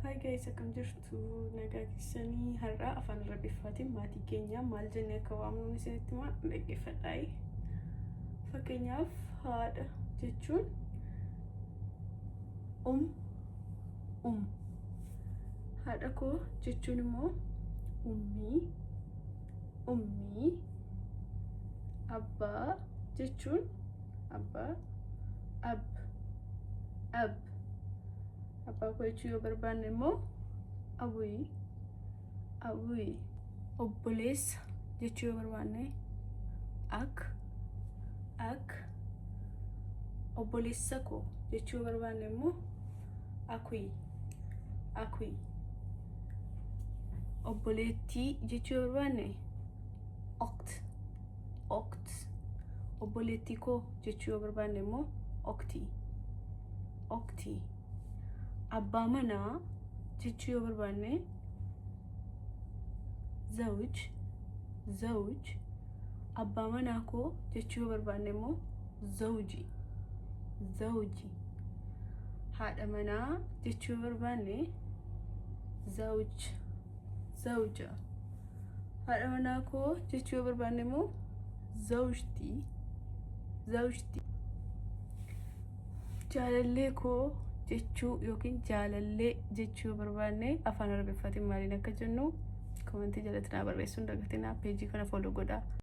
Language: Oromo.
Hi guys, akkam jirtu nagaa keessanii har'a afaan Arabiffaatiin maatii keenya maal jennee akka waamnu isinitti himaa dhaggeeffadhaa. Fakkeenyaaf haadha jechuun haadha koo jechuun immoo ummii. Abbaa jechuun abbaa ab. Abbaa koo jechuu yoo barbaanne immoo abuyi. Obboleessa jechuu yoo barbaanne ak. Obboleessa koo jechuu yoo barbaanne immoo akuyi. Obboleettii jechuu yoo barbaanne okt. Obboleettii koo jechuu yoo barbaanne immoo okti. Abbaa manaa jechuu yoo barbaanne zawj. Abbaa manaa koo jechuu yoo barbaanne immoo zawji. Haadha manaa jechuu yoo barbaanne zawja. Haadha manaa koo jechuu yoo barbaanne immoo zawjti. Jaalallee koo jechuu yookiin jaalallee jechuu yoo barbaanne afaan Arabiffaatiin maaliin akka jennu komentii jalatti naa barreessuun dagatinaa. Peejii kana follow godhaa.